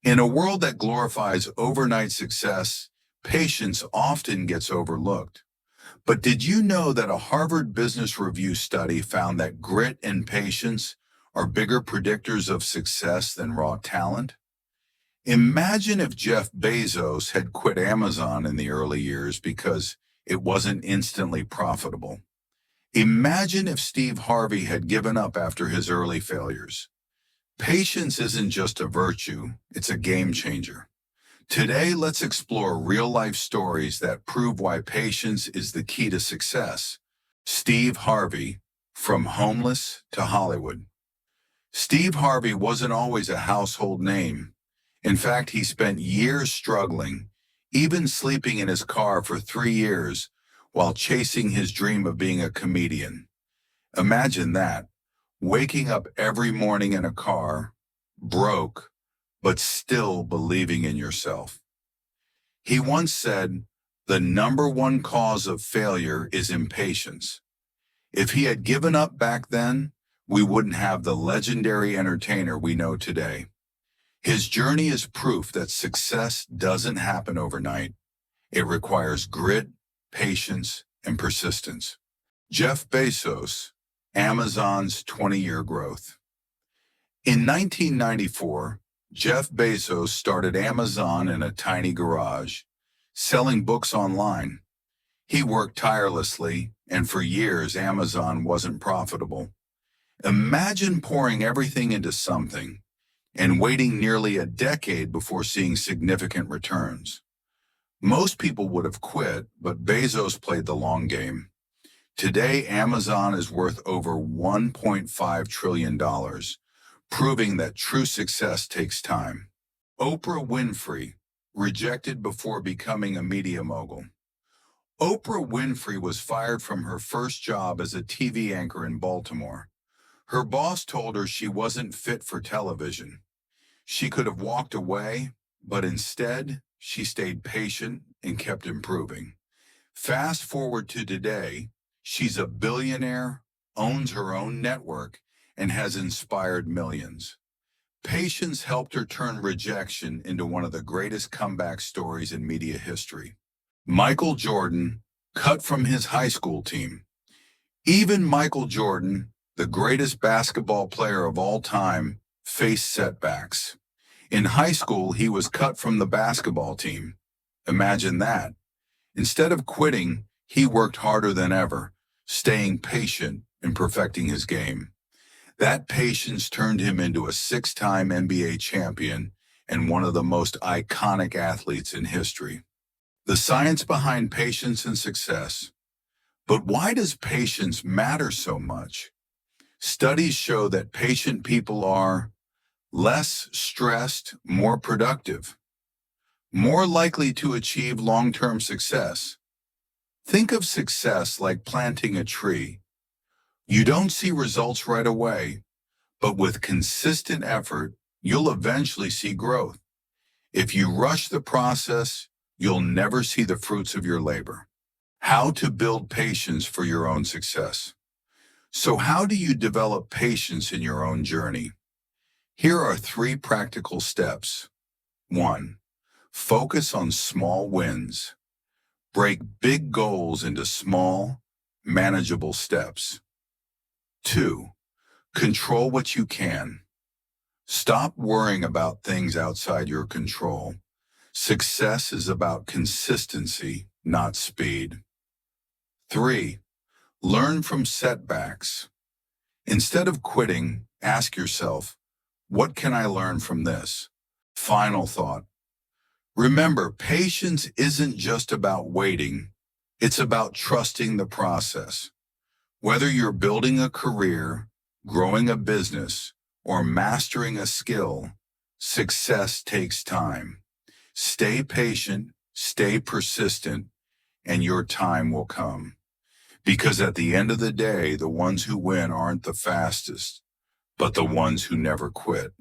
In a world that glorifies overnight success, patience often gets overlooked. But did you know that a Harvard Business Review study found that grit and patience are bigger predictors of success than raw talent? Imagine if Jeff Bezos had quit Amazon in the early years because it wasn't instantly profitable. Imagine if Steve Harvey had given up after his early failures. Patience isn't just a virtue, it's a game changer. Today, let's explore real-life stories that prove why patience is the key to success. Steve Harvey, from homeless to Hollywood. Steve Harvey wasn't always a household name. In fact, he spent years struggling, even sleeping in his car for 3 years while chasing his dream of being a comedian. Imagine that, waking up every morning in a car, broke, but still believing in yourself. He once said, "The number one cause of failure is impatience." If he had given up back then, we wouldn't have the legendary entertainer we know today. His journey is proof that success doesn't happen overnight. It requires grit, patience, and persistence. Jeff Bezos, Amazon's 20-year growth. In 1994, Jeff Bezos started Amazon in a tiny garage, selling books online. He worked tirelessly, and for years Amazon wasn't profitable. Imagine pouring everything into something and waiting nearly a decade before seeing significant returns. Most people would have quit, but Bezos played the long game. Today, Amazon is worth over $1.5 trillion, proving that true success takes time. Oprah Winfrey, rejected before becoming a media mogul. Oprah Winfrey was fired from her first job as a TV anchor in Baltimore. Her boss told her she wasn't fit for television. She could have walked away, but instead, she stayed patient and kept improving. Fast forward to today, she's a billionaire, owns her own network, and has inspired millions. Patience helped her turn rejection into one of the greatest comeback stories in media history. Michael Jordan, cut from his high school team. Even Michael Jordan, the greatest basketball player of all time, faced setbacks. In high school, he was cut from the basketball team. Imagine that. Instead of quitting, he worked harder than ever, staying patient and perfecting his game. That patience turned him into a 6-time NBA champion and one of the most iconic athletes in history. The science behind patience and success. But why does patience matter so much? Studies show that patient people are less stressed, more productive, more likely to achieve long-term success. Think of success like planting a tree. You don't see results right away, but with consistent effort, you'll eventually see growth. If you rush the process, you'll never see the fruits of your labor. How to build patience for your own success. So how do you develop patience in your own journey? Here are 3 practical steps. 1. Focus on small wins. Break big goals into small, manageable steps. 2. Control what you can. Stop worrying about things outside your control. Success is about consistency, not speed. 3. Learn from setbacks. Instead of quitting, ask yourself, what can I learn from this? Final thought. Remember, patience isn't just about waiting. It's about trusting the process. Whether you're building a career, growing a business, or mastering a skill, success takes time. Stay patient, stay persistent, and your time will come. Because at the end of the day, the ones who win aren't the fastest, but the ones who never quit.